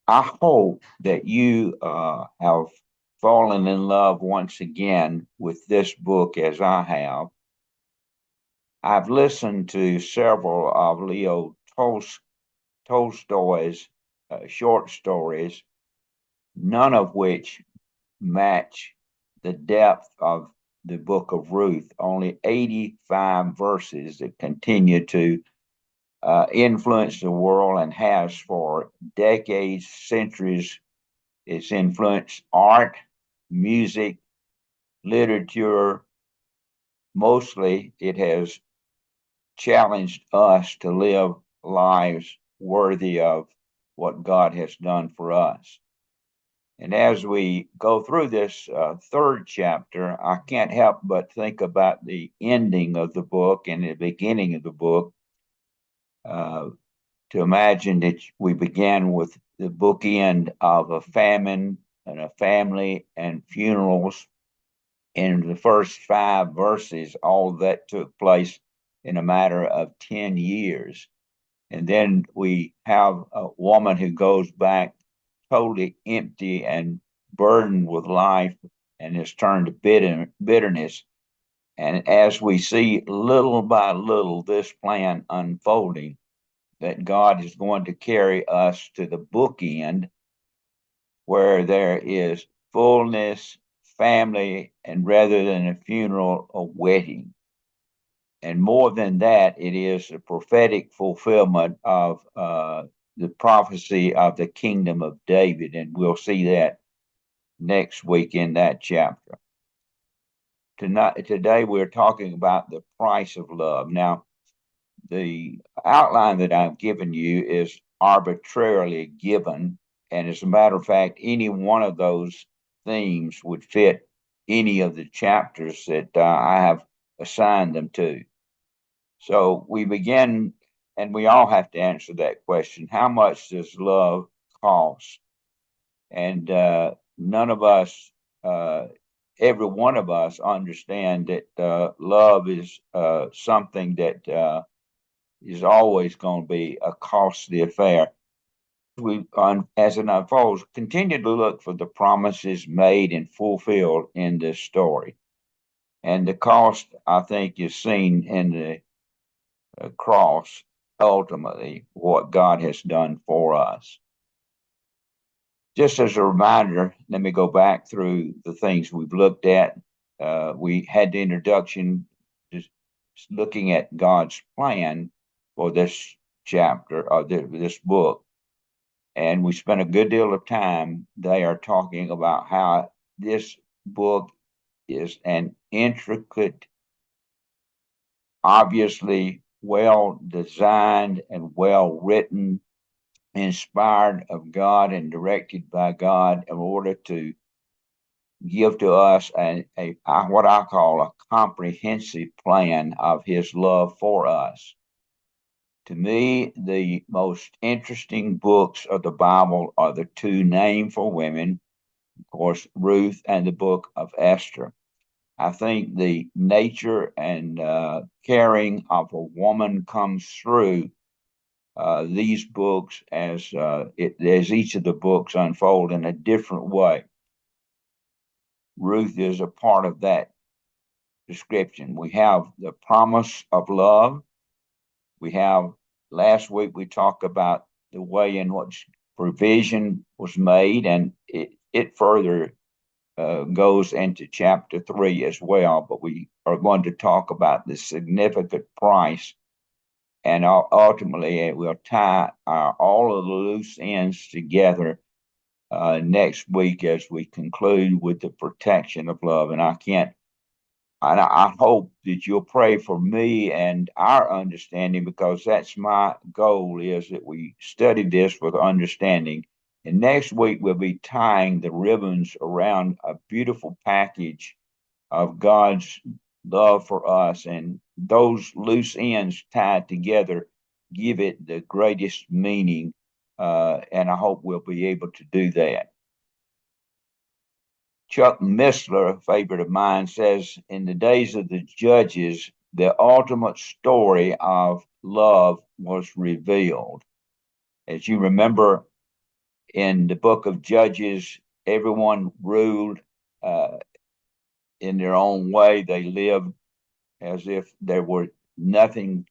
I hope that you have fallen in love once again with this book as I have. I've listened to several of Tolstoy's short stories, none of which match the depth of the Book of Ruth. Only 85 verses that continue to influence the world and has for decades, centuries. It's influenced art, music, literature. Mostly, it has challenged us to live lives worthy of what God has done for us. And as we go through this third chapter, I can't help but think about the ending of the book and the beginning of the book. Uh, to imagine that we began with the bookend of a famine and a family and funerals. In the first 5 verses, all of that took place in a matter of 10 years. And then we have a woman who goes back totally empty and burdened with life and is turned to bitterness. And as we see little by little this plan unfolding, that God is going to carry us to the bookend where there is fullness, family, and rather than a funeral, a wedding. And more than that, it is a prophetic fulfillment of the prophecy of the kingdom of David. And we'll see that next week in that chapter. Today, we're talking about the price of love. Now, the outline that I've given you is arbitrarily given. And as a matter of fact, any one of those themes would fit any of the chapters that I have assigned them to. So we begin, and we all have to answer that question: how much does love cost? And none of us, every one of us, understand that love is something that is always going to be a costly affair. As it unfolds, continue to look for the promises made and fulfilled in this story. And the cost, I think, is seen in the cross, ultimately, what God has done for us. Just as a reminder, let me go back through the things we've looked at. We had the introduction, just looking at God's plan for this chapter or this book. And we spent a good deal of time there talking about how this book is an intricate, obviously well designed and well written, inspired of God and directed by God in order to give to us what I call a comprehensive plan of His love for us. To me, the most interesting books of the Bible are the two named for women, of course, Ruth and the book of Esther. I think the nature and caring of a woman comes through these books as each of the books unfold in a different way. Ruth is a part of that description. We have the promise of love. We have, last week we talked about the way in which provision was made, and it further goes into chapter 3 as well. But we are going to talk about the significant price, and ultimately it will tie all of the loose ends together next week as we conclude with the protection of love. And I hope that you'll pray for me and our understanding, because that's my goal, is that we study this with understanding. And next week, we'll be tying the ribbons around a beautiful package of God's love for us. And those loose ends tied together give it the greatest meaning. And I hope we'll be able to do that. Chuck Missler, a favorite of mine, says in the days of the judges, the ultimate story of love was revealed. As you remember, In the book of Judges, everyone ruled in their own way. They lived as if there were nothing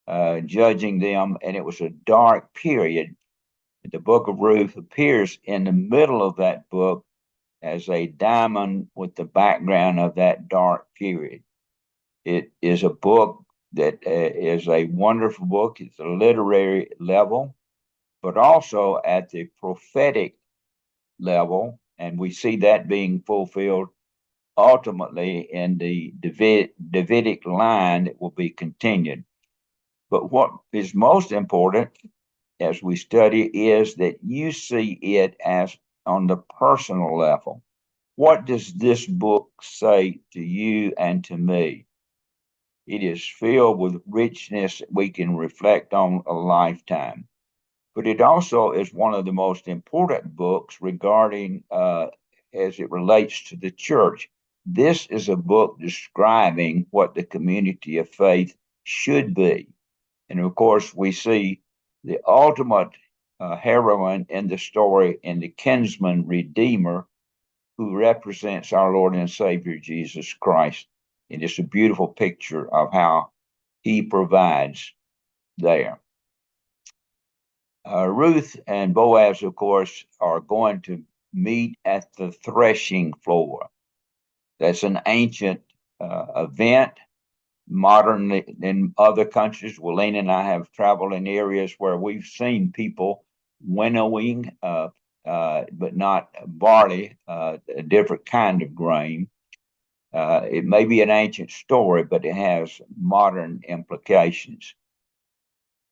judging them, and it was a dark period. The book of Ruth appears in the middle of that book as a diamond with the background of that dark period. It is a book that is a wonderful book. It's a literary level, but also at the prophetic level, and we see that being fulfilled ultimately in the Davidic line that will be continued. But what is most important as we study is that you see it as on the personal level. What does this book say to you and to me? It is filled with richness that we can reflect on a lifetime. But it also is one of the most important books regarding as it relates to the church. This is a book describing what the community of faith should be. And of course, we see the ultimate heroine in the story in the kinsman-redeemer, who represents our Lord and Savior Jesus Christ. And it's a beautiful picture of how he provides there. Ruth and Boaz, of course, are going to meet at the threshing floor. That's an ancient event. Modern in other countries, Willene and I have traveled in areas where we've seen people winnowing, but not barley, a different kind of grain. It may be an ancient story, but it has modern implications.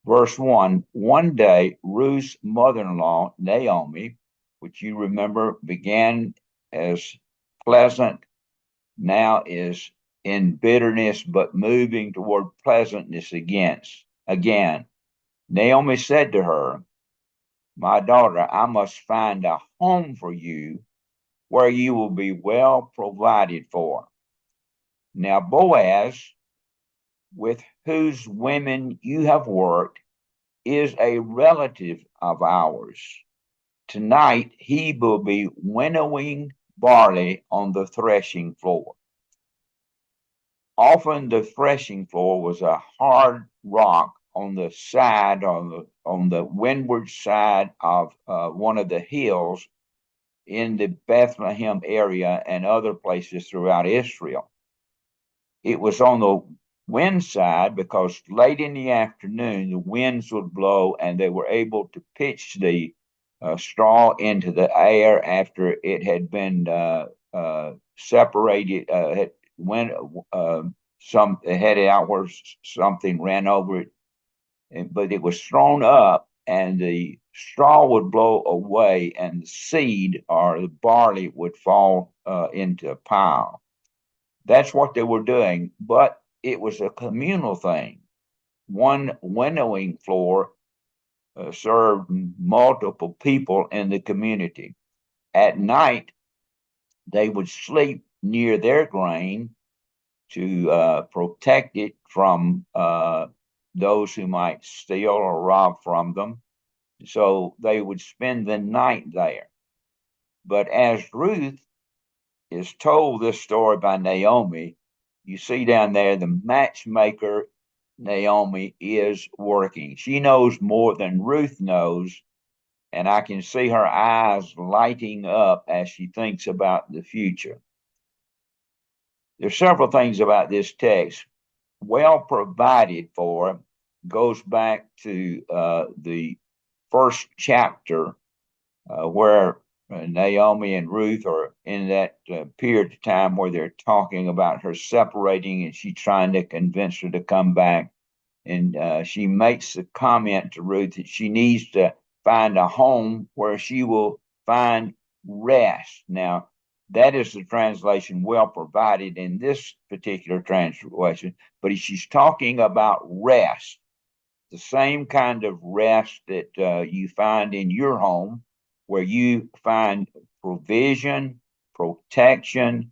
Verse 1, one day Ruth's mother-in-law, Naomi, which you remember began as pleasant, now is in bitterness, but moving toward pleasantness again. Naomi said to her, my daughter, I must find a home for you where you will be well provided for. Now Boaz, with whose women you have worked, is a relative of ours. Tonight he will be winnowing barley on the threshing floor. Often the threshing floor was a hard rock on the side, on the windward side of one of the hills in the Bethlehem area and other places throughout Israel. It was on the wind side because late in the afternoon the winds would blow and they were able to pitch the straw into the air after it had been separated, some headed outwards, something ran over it, but it was thrown up and the straw would blow away and the seed or the barley would fall into a pile. That's what they were doing, but it was a communal thing. One winnowing floor served multiple people in the community. At night, they would sleep near their grain to protect it from those who might steal or rob from them. So they would spend the night there. But as Ruth is told this story by Naomi, you see down there the matchmaker Naomi is working. She knows more than Ruth knows, and I can see her eyes lighting up as she thinks about the future. There's several things about this text. Well provided for goes back to the first chapter where Naomi and Ruth are in that period of time where they're talking about her separating and she's trying to convince her to come back. And she makes the comment to Ruth that she needs to find a home where she will find rest. Now, that is the translation well provided in this particular translation, but she's talking about rest, the same kind of rest that you find in your home, where you find provision, protection,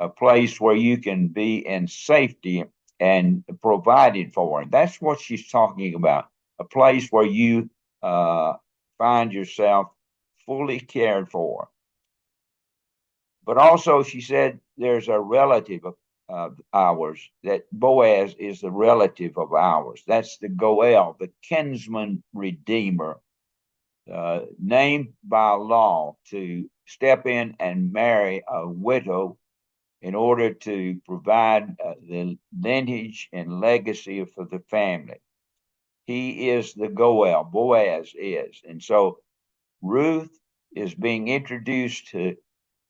a place where you can be in safety and provided for. That's what she's talking about, a place where you find yourself fully cared for. But also, she said there's a relative of ours, that Boaz is the relative of ours. That's the Goel, the kinsman-redeemer, named by law to step in and marry a widow in order to provide the lineage and legacy for the family. He is the Goel, Boaz is. And so Ruth is being introduced to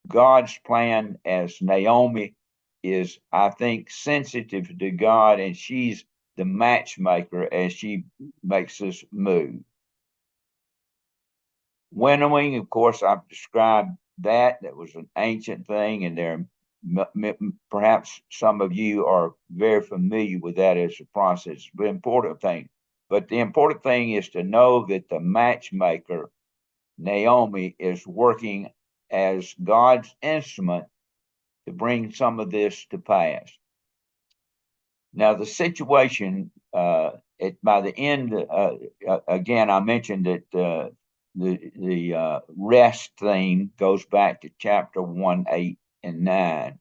God's plan as Naomi is, I think, sensitive to God, and she's the matchmaker as she makes this move. Winnowing, of course, I've described that. That was an ancient thing, and there perhaps some of you are very familiar with that as a process, but important thing. But the important thing is to know that the matchmaker, Naomi, is working as God's instrument to bring some of this to pass. Now, the situation by the end, again, I mentioned that the rest theme goes back to chapter 1, 8, and 9.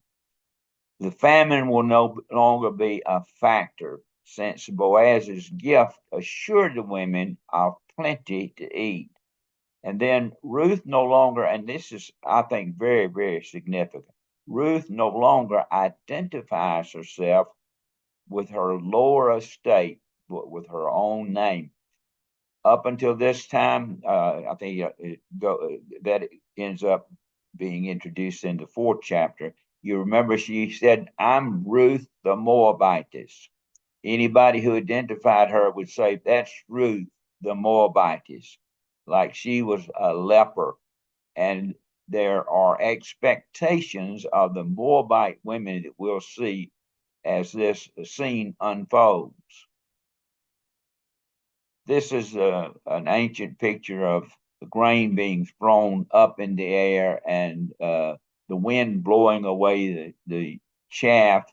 The famine will no longer be a factor, since Boaz's gift assured the women of plenty to eat. And then Ruth no longer, and this is, I think, very, very significant, Ruth no longer identifies herself with her lower estate, but with her own name. Up until this time, I think that ends up being introduced in the 4th chapter. You remember she said, "I'm Ruth the Moabitess." Anybody who identified her would say, "That's Ruth the Moabitess," like she was a leper. And there are expectations of the Moabite women that we'll see as this scene unfolds. This is an ancient picture of the grain being thrown up in the air and the wind blowing away the chaff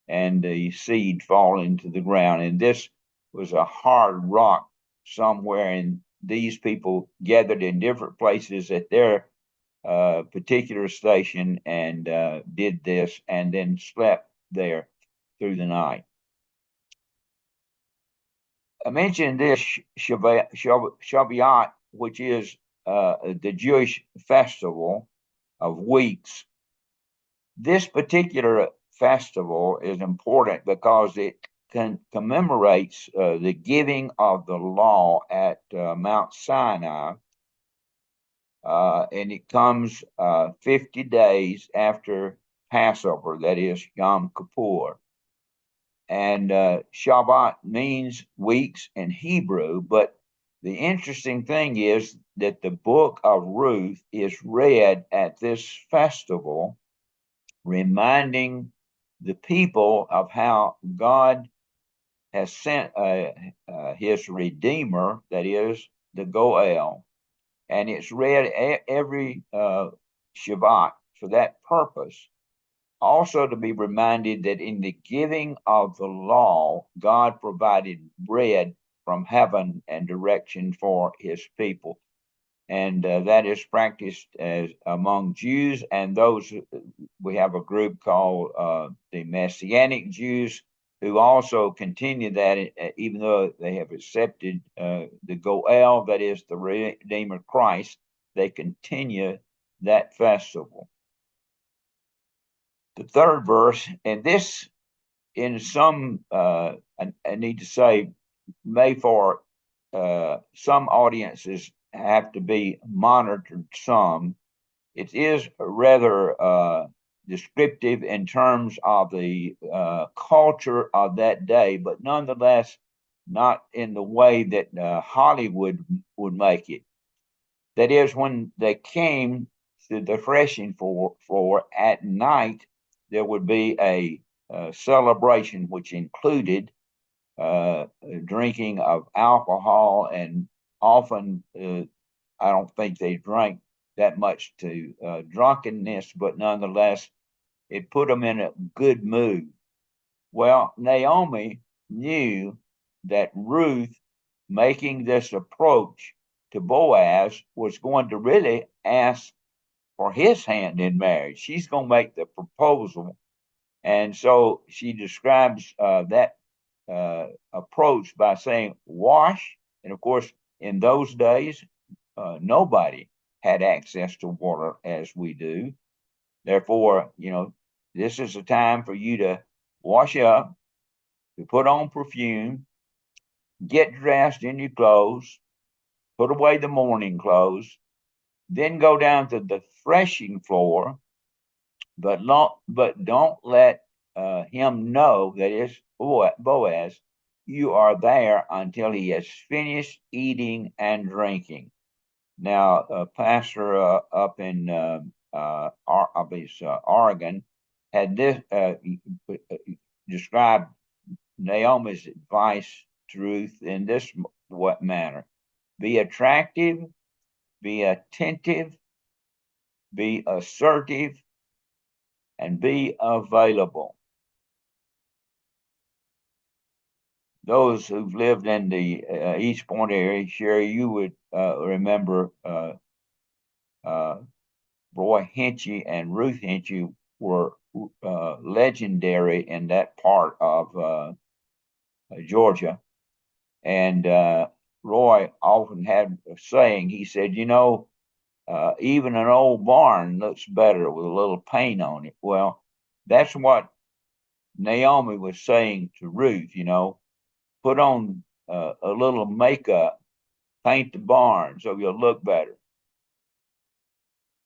and the seed falling to the ground. And this was a hard rock somewhere, and these people gathered in different places at their particular station and did this, and then slept there through the night. I mentioned this Shabbat, which is the Jewish festival of weeks. This particular festival is important because it commemorates the giving of the law at Mount Sinai, and it comes 50 days after Passover, that is Yom Kippur. And Shabbat means weeks in Hebrew, but the interesting thing is that the book of Ruth is read at this festival, reminding the people of how God has sent his Redeemer, that is the Goel, and it's read every Shabbat for that purpose. Also to be reminded that in the giving of the law, God provided bread from heaven and direction for his people. And that is practiced as among Jews and those. We have a group called the Messianic Jews who also continue that, even though they have accepted the Goel, that is the Redeemer Christ, they continue that festival. The 3rd verse, and this in some, I need to say, may for some audiences have to be monitored some. It is rather descriptive in terms of the culture of that day, but nonetheless not in the way that Hollywood would make it. That is, when they came to the threshing floor at night, there would be a celebration which included drinking of alcohol, and often I don't think they drank that much to drunkenness, but nonetheless, it put them in a good mood. Well, Naomi knew that Ruth, making this approach, to Boaz was going to really ask for his hand in marriage. She's going to make the proposal. And so she describes that approach by saying, wash. And of course, in those days, nobody had access to water as we do. Therefore, this is a time for you to wash up, to put on perfume, get dressed in your clothes, put away the mourning clothes, then go down to the threshing floor, but don't let him know that it's Boaz. You are there until he has finished eating and drinking. Now, a pastor up in Oregon had this described Naomi's advice to Ruth in this manner: be attractive, be attentive, be assertive, and be available. Those who've lived in the East Point area, Sherry, you would remember Roy Hinchy and Ruth Hinchy were legendary in that part of Georgia. And Roy often had a saying. He said, even an old barn looks better with a little paint on it. Well, that's what Naomi was saying to Ruth, put on a little makeup, paint the barn so you'll look better.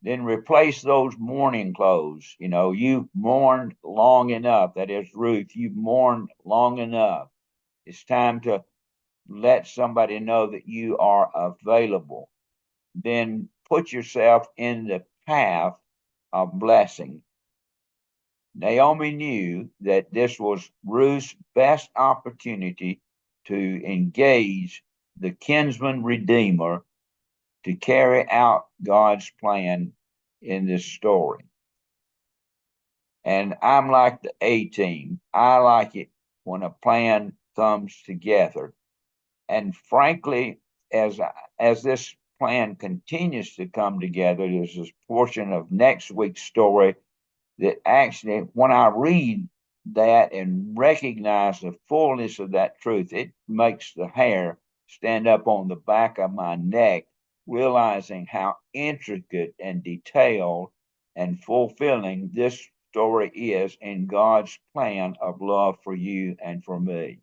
Then replace those mourning clothes. You've mourned long enough. That is, Ruth, you've mourned long enough. It's time to let somebody know that you are available. Then put yourself in the path of blessing. Naomi knew that this was Ruth's best opportunity to engage the kinsman-redeemer to carry out God's plan in this story. And I'm like the A-team. I like it when a plan comes together. And frankly, as this plan continues to come together, there's this portion of next week's story that actually, when I read that and recognize the fullness of that truth, it makes the hair stand up on the back of my neck, realizing how intricate and detailed and fulfilling this story is in God's plan of love for you and for me.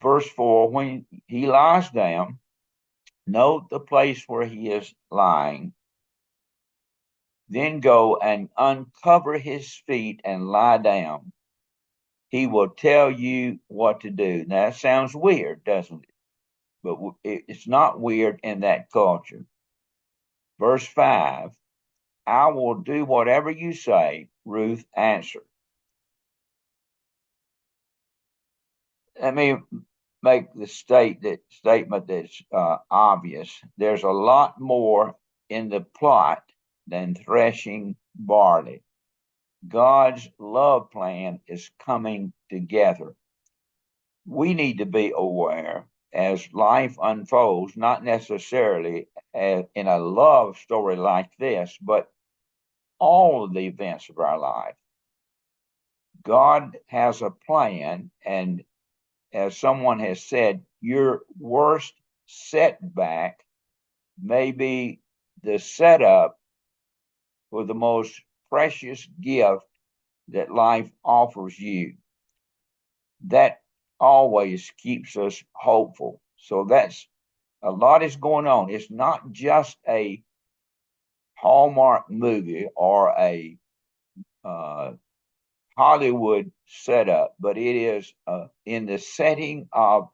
Verse 4, when he lies down, note the place where he is lying. Then go and uncover his feet and lie down. He will tell you what to do. Now, that sounds weird, doesn't it? But it's not weird in that culture. Verse 5, I will do whatever you say, Ruth answered. Let me make the statement that's obvious. There's a lot more in the plot than threshing barley. God's love plan is coming together. We need to be aware as life unfolds, not necessarily in a love story like this, but all of the events of our life. God has a plan, and as someone has said, your worst setback may be the setup for the most precious gift that life offers you. That always keeps us hopeful. So that's a lot is going on. It's not just a Hallmark movie or a Hollywood setup, but it is in the setting of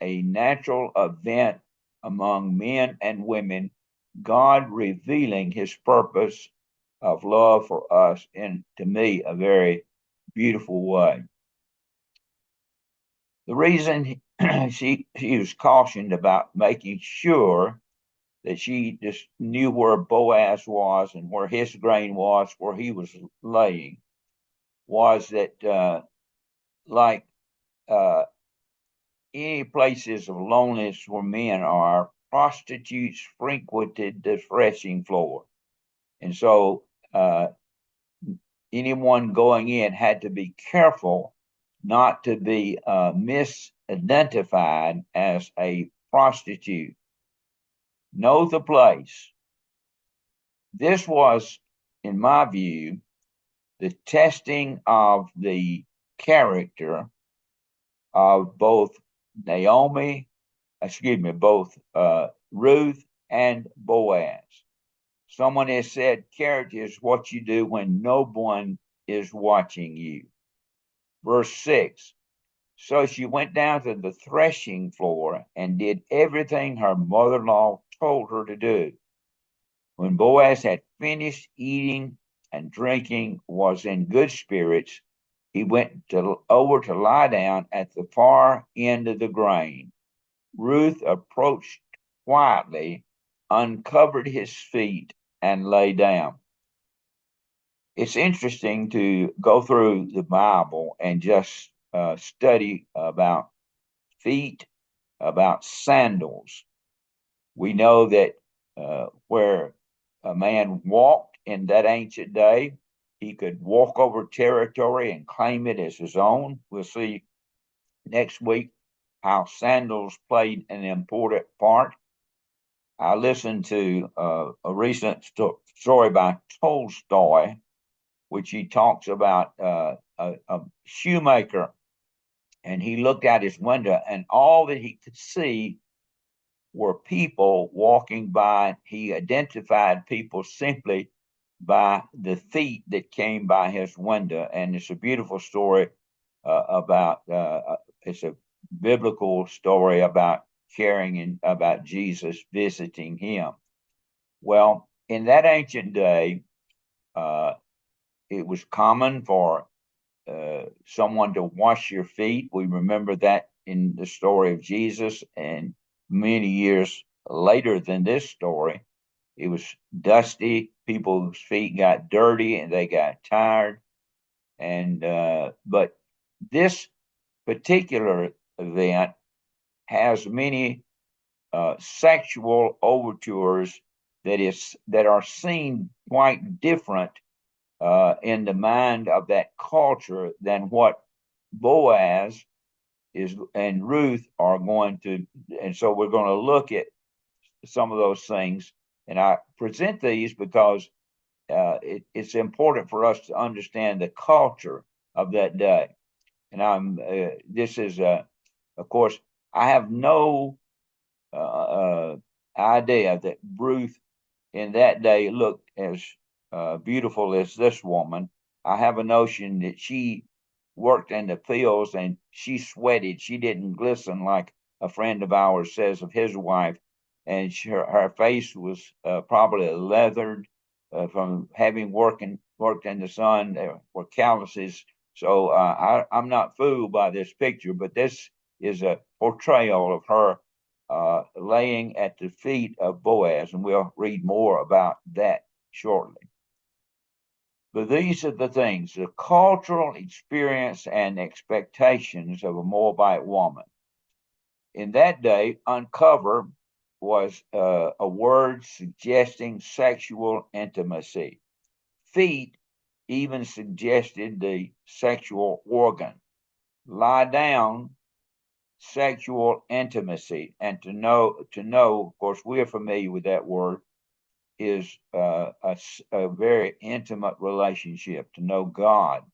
a natural event among men and women, God revealing his purpose of love for us in, to me, a very beautiful way. The reason she was cautioned about making sure that she just knew where Boaz was and where his grain was, where he was laying, was that any places of loneliness where men are, prostitutes frequented the threshing floor. And so anyone going in had to be careful not to be misidentified as a prostitute. Know the place. This was, in my view, the testing of the character of both both Ruth and Boaz. Someone has said character is what you do when no one is watching you. Verse 6. So she went down to the threshing floor and did everything her mother-in-law told her to do. When Boaz had finished eating and drinking, was in good spirits, he went over to lie down at the far end of the grain. Ruth approached quietly, uncovered his feet, and lay down. It's interesting to go through the Bible and just study about feet, about sandals. We know that where a man walked in that ancient day, he could walk over territory and claim it as his own. We'll see next week how sandals played an important part. I listened to a recent story by Tolstoy, which he talks about a shoemaker, and he looked out his window, and all that he could see were people walking by. He identified people simply by the feet that came by his window, and it's a beautiful story about. It's a biblical story about caring and about Jesus visiting him. Well, in that ancient day, it was common for someone to wash your feet. We remember that in the story of Jesus, and many years later than this story, it was dusty. People's feet got dirty and they got tired. And but this particular event has many sexual overtures that are seen quite different in the mind of that culture than what Boaz is and Ruth are going to. And so we're going to look at some of those things. And I present these because it's important for us to understand the culture of that day. And this is, of course, I have no idea that Ruth in that day looked as beautiful as this woman. I have a notion that she worked in the fields and she sweated. She didn't glisten like a friend of ours says of his wife. And her face was probably leathered from having worked in the sun. There were calluses. So I'm not fooled by this picture, but this is a portrayal of her laying at the feet of Boaz, and we'll read more about that shortly. But these are the things, the cultural experience and expectations of a Moabite woman. In that day, uncover was a word suggesting sexual intimacy. Feet even suggested the sexual organ. Lie down, sexual intimacy. And to know, of course, we're familiar with that word, is a very intimate relationship. To know God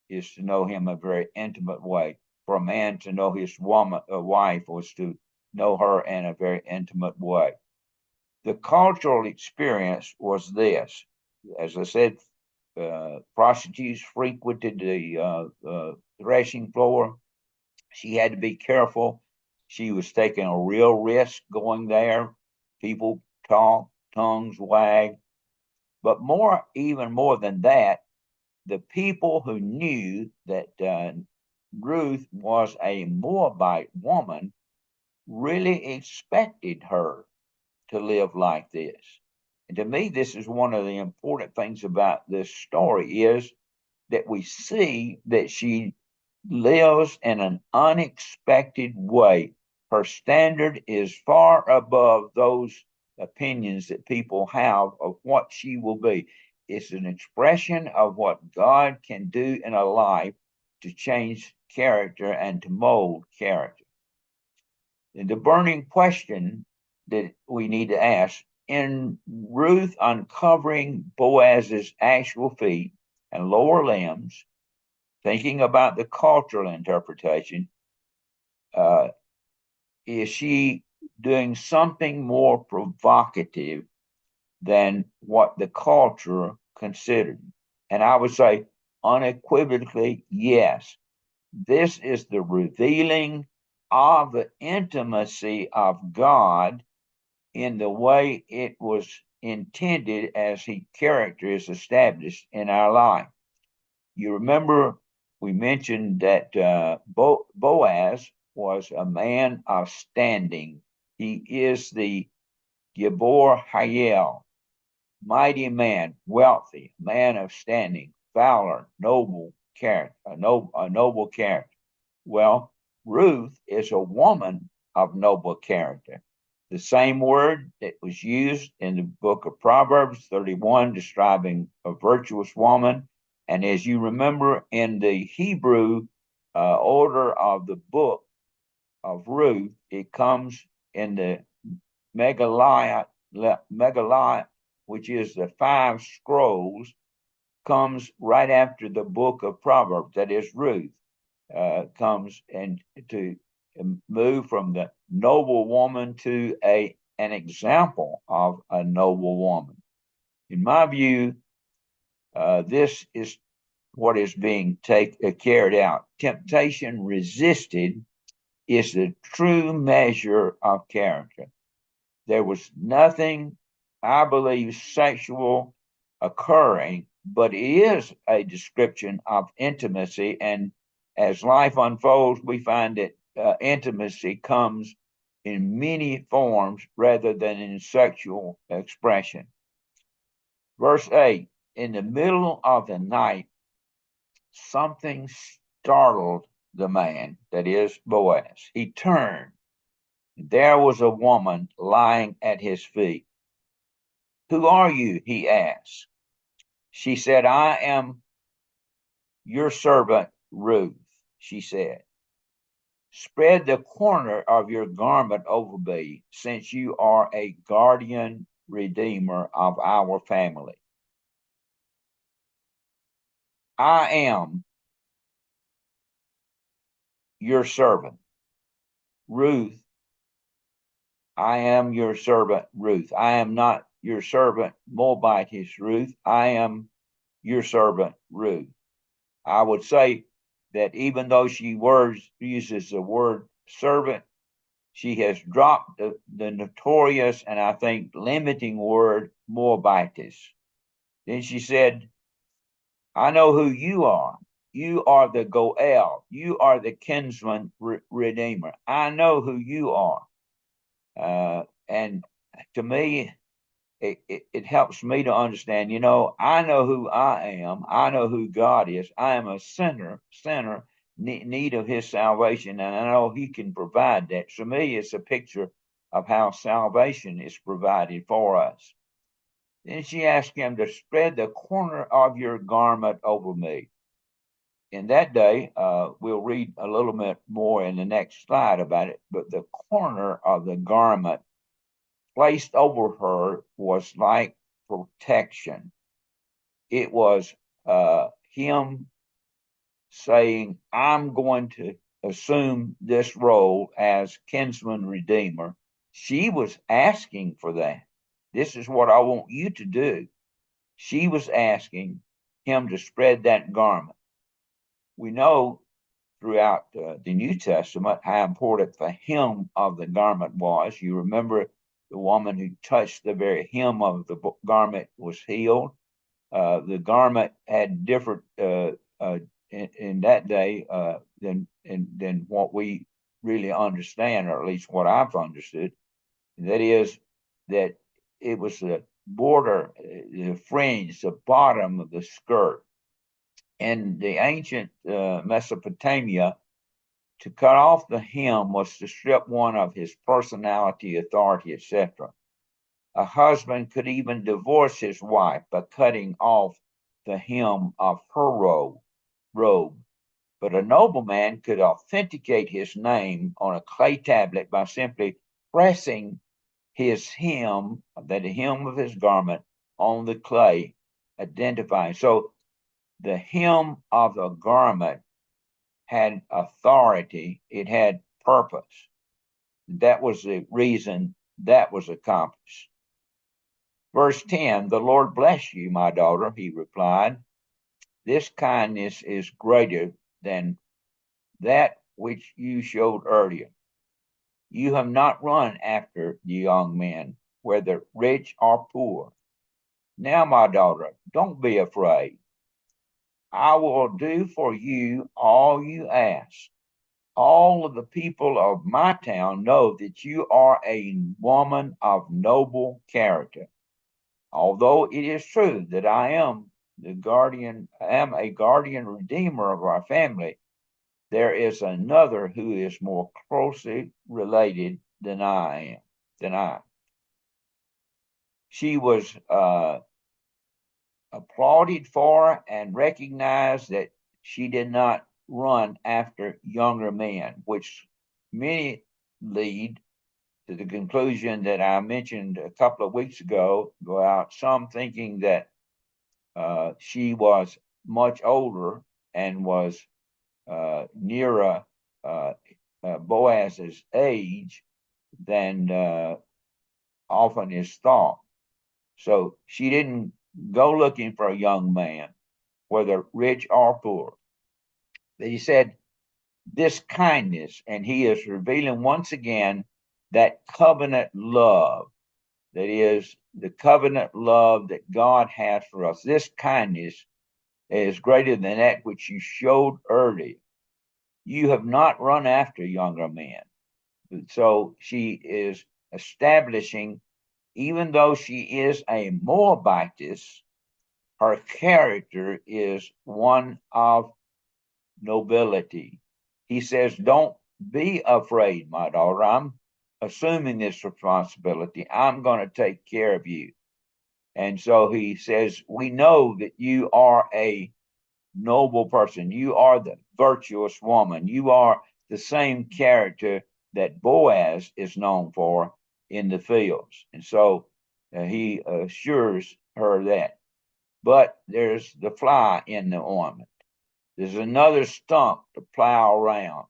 is to know him a very intimate way. For a man to know his wife was to know her in a very intimate way. The cultural experience was this. As I said, prostitutes frequented the threshing floor. She had to be careful. She was taking a real risk going there. People talk, tongues wag. But even more than that, the people who knew that Ruth was a Moabite woman really expected her to live like this. And to me, this is one of the important things about this story is that we see that she lives in an unexpected way. Her standard is far above those opinions that people have of what she will be. It's an expression of what God can do in a life to change character and to mold character. And the burning question that we need to ask in Ruth uncovering Boaz's actual feet and lower limbs, thinking about the cultural interpretation, is she doing something more provocative than what the culture considered? And I would say unequivocally, yes. This is the revealing of the intimacy of God in the way it was intended as his character is established in our life. You remember we mentioned that Boaz was a man of standing. He is the Gibor Hayel, mighty man, wealthy, man of standing, valor, noble character, a noble character. Well, Ruth is a woman of noble character. The same word that was used in the book of Proverbs 31, describing a virtuous woman. And as you remember in the Hebrew order of the book of Ruth, it comes in the Megaliah, which is the 5 scrolls, comes right after the book of Proverbs. That is Ruth. Comes and to move from the noble woman to an example of a noble woman. In my view, this is what is being carried out. Temptation resisted is the true measure of character. There was nothing, I believe, sexual occurring, but it is a description of intimacy. And as life unfolds, we find that intimacy comes in many forms rather than in sexual expression. Verse 8, in the middle of the night, something startled the man, that is Boaz. He turned. There was a woman lying at his feet. Who are you? He asked. She said, I am your servant, Ruth, she said. Spread the corner of your garment over me, since you are a guardian redeemer of our family. I am your servant, Ruth. I am your servant, Ruth. I am not your servant, Moabitess Ruth. I am your servant, Ruth. I would say that even though she uses the word servant, she has dropped the notorious and I think limiting word Moabitess. Then she said, I know who you are. You are the Goel. You are the kinsman-redeemer. I know who you are. And to me, it helps me to understand, I know who I am. I know who God is. I am a sinner, need of his salvation, and I know he can provide that. To me, it's a picture of how salvation is provided for us. Then she asked him to spread the corner of your garment over me. In that day, we'll read a little bit more in the next slide about it, but the corner of the garment placed over her was like protection. It was him saying, I'm going to assume this role as kinsman redeemer. She was asking for that. This is what I want you to do. She was asking him to spread that garment. We know throughout the New Testament how important the hem of the garment was. You remember the woman who touched the very hem of the garment was healed. The garment had different in that day than what we really understand, or at least what I've understood. That is that it was the border, the fringe, the bottom of the skirt. In the ancient Mesopotamia, to cut off the hem was to strip one of his personality, authority, etc. A husband could even divorce his wife by cutting off the hem of her robe. But a nobleman could authenticate his name on a clay tablet by simply pressing his hem, the hem of his garment, on the clay, identifying. So the hem of the garment had authority, it had purpose. That was the reason that was accomplished. Verse 10, the Lord bless you, my daughter, he replied. This kindness is greater than that which you showed earlier. You have not run after the young men, whether rich or poor. Now, my daughter, don't be afraid. I will do for you all you ask. All of the people of my town know that you are a woman of noble character. Although it is true that I am a guardian redeemer of our family, there is another who is more closely related than I am. She was applauded for and recognized that she did not run after younger men, which many lead to the conclusion that I mentioned a couple of weeks ago, about some thinking that she was much older and was nearer Boaz's age than often is thought. So she didn't go looking for a young man, whether rich or poor. But he said this kindness, and he is revealing once again that covenant love, that is the covenant love that God has for us. This kindness is greater than that which you showed earlier. You have not run after younger men. So she is establishing, even though she is a Moabitess, her character is one of nobility. He says, don't be afraid, my daughter. I'm assuming this responsibility. I'm going to take care of you. And so he says, we know that you are a noble person. You are the virtuous woman. You are the same character that Boaz is known for in the fields. And so he assures her that. But there's the fly in the ointment. There's another stump to plow around.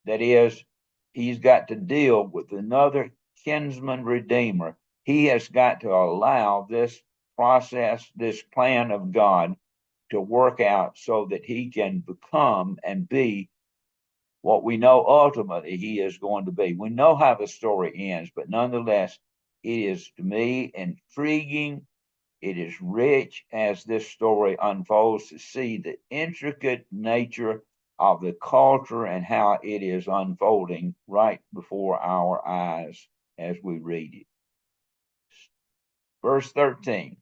That is, he's got to deal with another kinsman-redeemer. He has got to allow this process, this plan of God to work out so that he can become and be what we know ultimately he is going to be. We know how the story ends, but nonetheless, it is to me intriguing. It is rich as this story unfolds to see the intricate nature of the culture and how it is unfolding right before our eyes as we read it. Verse 13,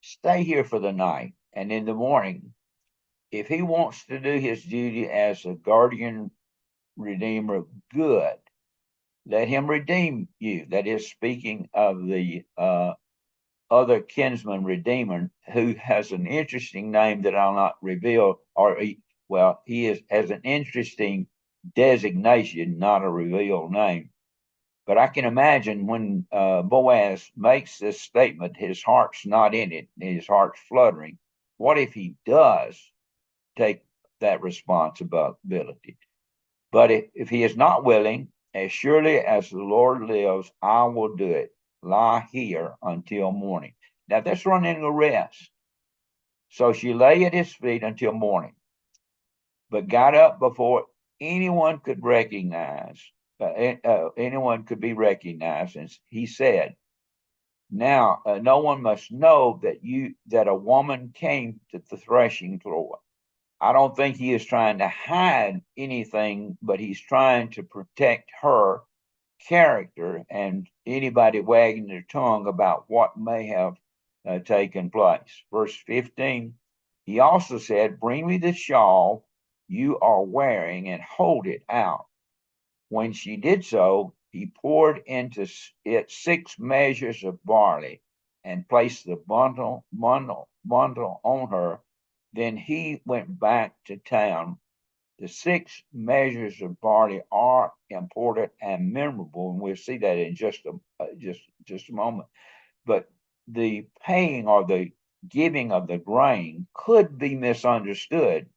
stay here for the night, and in the morning, if he wants to do his duty as a guardian redeemer, good. Let him redeem you. That is speaking of the other kinsman redeemer, who has an interesting name that I'll not reveal, he has an interesting designation, not a revealed name. But I can imagine when Boaz makes this statement, his heart's not in it, his heart's fluttering. What if he does take that responsibility? But if he is not willing, as surely as the Lord lives, I will do it. Lie here until morning. Now that's running a rest. So she lay at his feet until morning, but got up before anyone could recognize, anyone could be recognized. And he said, now no one must know that a woman came to the threshing floor. I don't think he is trying to hide anything, but he's trying to protect her character and anybody wagging their tongue about what may have taken place. Verse 15, He also said, bring me the shawl you are wearing and hold it out. When she did so, he poured into it 6 measures of barley and placed the bundle on her. Then he went back to town. The 6 measures of barley are important and memorable, and we'll see that in just a moment. But the paying or the giving of the grain could be misunderstood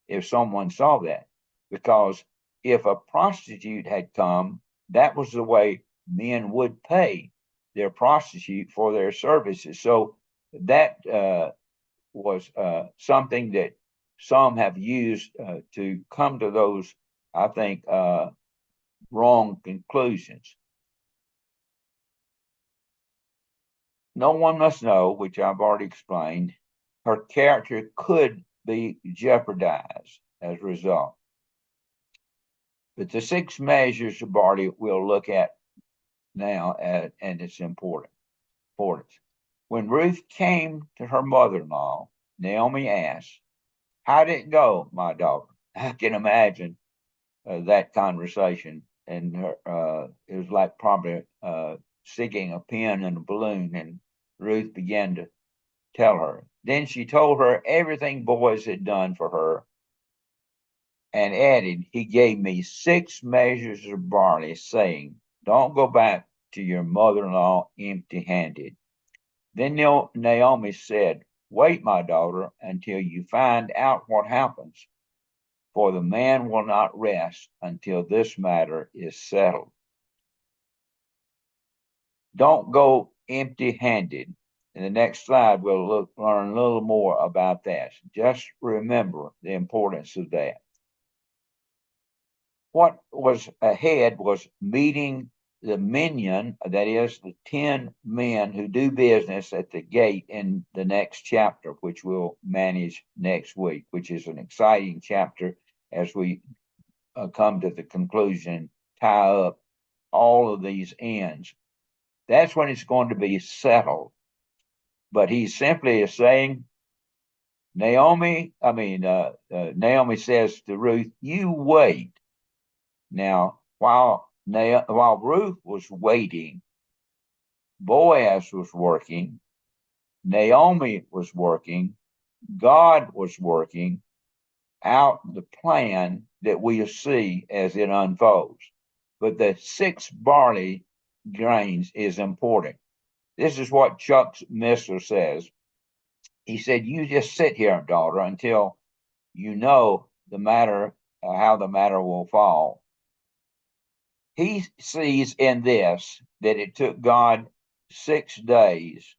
if someone saw that, because if a prostitute had come, that was the way men would pay their prostitute for their services. So that was something that some have used to come to those, I think, wrong conclusions. No one must know, which I've already explained, her character could be jeopardized as a result. But the 6 measures of barley we'll look at now, and its importance. When Ruth came to her mother-in-law, Naomi asked, how did it go, my daughter? I can imagine that conversation. And it was like probably sticking a pin in a balloon, and Ruth began to tell her. Then she told her everything Boaz had done for her and added, he gave me 6 measures of barley, saying, don't go back to your mother-in-law empty-handed. Then Naomi said, wait, my daughter, until you find out what happens, for the man will not rest until this matter is settled. Don't go empty-handed. In the next slide, we'll learn a little more about that. Just remember the importance of that. What was ahead was meeting the minyan, that is, the 10 men who do business at the gate in the next chapter, which we'll manage next week, which is an exciting chapter as we come to the conclusion, tie up all of these ends. That's when it's going to be settled. But he simply is saying, Naomi says to Ruth, you wait. Now, while Ruth was waiting, Boaz was working, Naomi was working, God was working out the plan that we'll see as it unfolds. But the 6 barley grains is important. This is what Chuck Missler says. He said, you just sit here, daughter, until you know the matter, how the matter will fall. He sees in this that it took God 6 days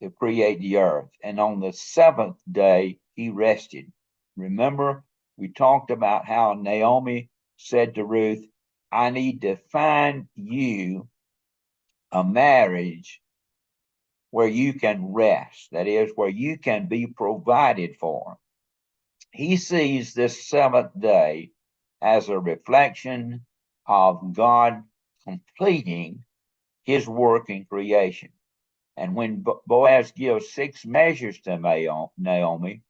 to create the earth, and on the 7th day, he rested. Remember, we talked about how Naomi said to Ruth, I need to find you a marriage where you can rest, that is, where you can be provided for. He sees this 7th day as a reflection of God completing his work in creation. And when Boaz gives 6 measures to Naomi,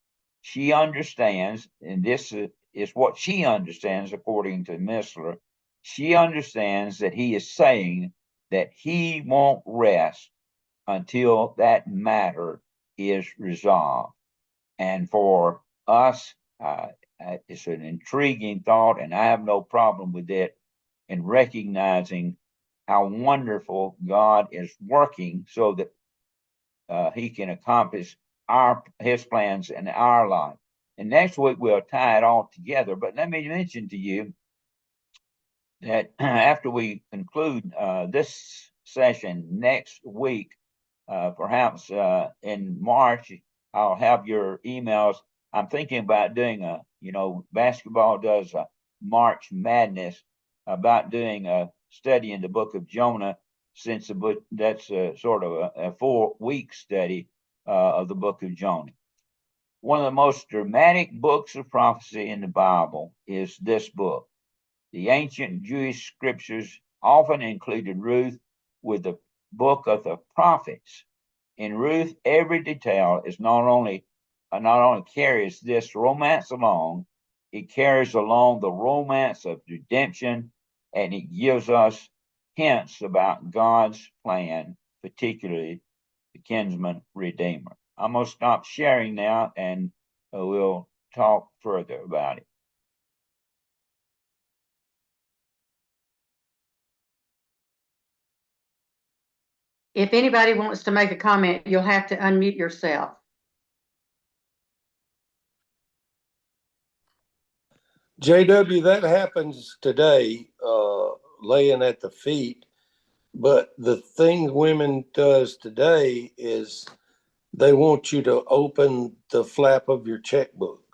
she understands, and this is what she understands according to Missler, she understands that he is saying that he won't rest until that matter is resolved. And for us, it's an intriguing thought, and I have no problem with it in recognizing how wonderful God is working so that he can accomplish his plans in our life. And next week we'll tie it all together. But let me mention to you that after we conclude this session next week, perhaps in March, I'll have your emails. I'm thinking about doing basketball does a March Madness, about doing a study in the book of Jonah, since the book that's sort of a 4-week study of the book of Jonah. One of the most dramatic books of prophecy in the Bible is this book. The ancient Jewish scriptures often included Ruth with the book of the prophets. In Ruth, every detail is not only not only carries this romance along, it carries along the romance of redemption, and it gives us hints about God's plan, particularly the kinsman-redeemer. I'm going to stop sharing now, and we'll talk further about it. If anybody wants to make a comment, you'll have to unmute yourself. JW, that happens today, laying at the feet. But the thing women does today is they want you to open the flap of your checkbook.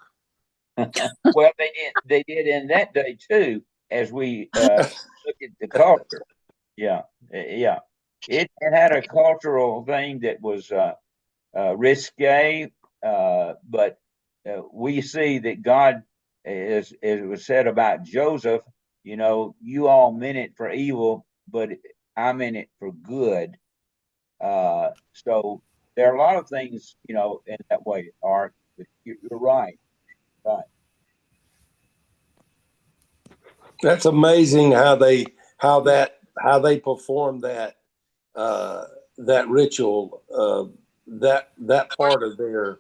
Well, they did in that day too, as we look at the culture. Yeah, yeah. It had a cultural thing that was risque, but we see that God, as it was said about Joseph, you all meant it for evil, but I meant it for good. So there are a lot of things, in that way, Art. But you're right. Right. That's amazing how they perform that that ritual, that part of their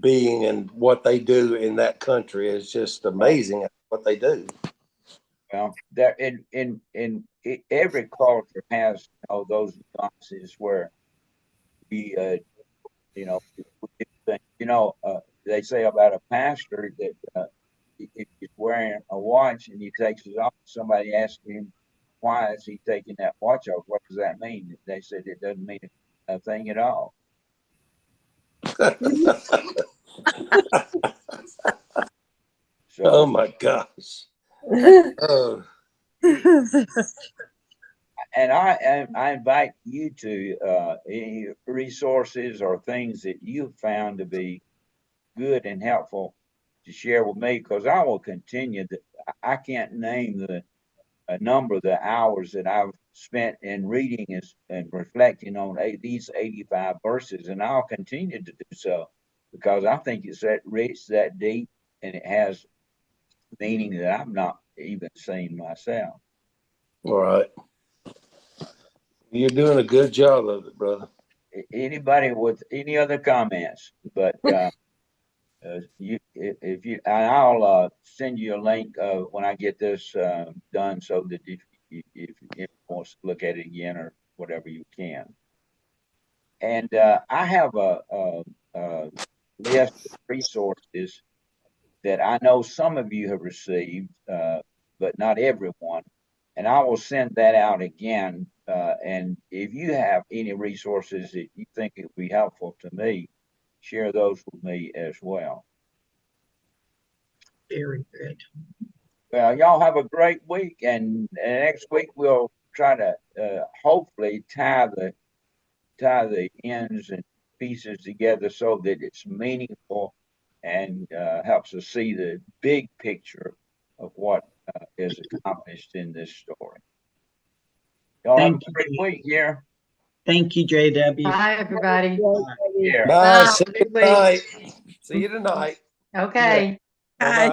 being and what they do in that country is just amazing what they do. Well, there in every culture has those nuances where we they say about a pastor that if he's wearing a watch and he takes it off, somebody asks him why is he taking that watch off? What does that mean? They said it doesn't mean a thing at all. So, oh my gosh. And I invite you to any resources or things that you've found to be good and helpful to share with me, because I will continue that. I can't name a number of the hours that I've spent in reading and reflecting on these 85 verses, and I'll continue to do so because I think it's that rich, that deep, and it has meaning that I'm not even seeing myself. All right. You're doing a good job of it, brother. Anybody with any other comments? But if you, and I'll send you a link when I get this done, so that if you want to look at it again or whatever, you can. And I have a list of resources that I know some of you have received, but not everyone. And I will send that out again. And if you have any resources that you think it would be helpful to me, share those with me as well. Very good. Well, y'all have a great week, and next week we'll try to hopefully tie the ends and pieces together so that it's meaningful and helps us see the big picture of what is accomplished in this story. Y'all have a great week here. Thank you, JW. Bye, everybody. Bye. Bye. Bye. See you tonight. See you tonight. Okay. Bye.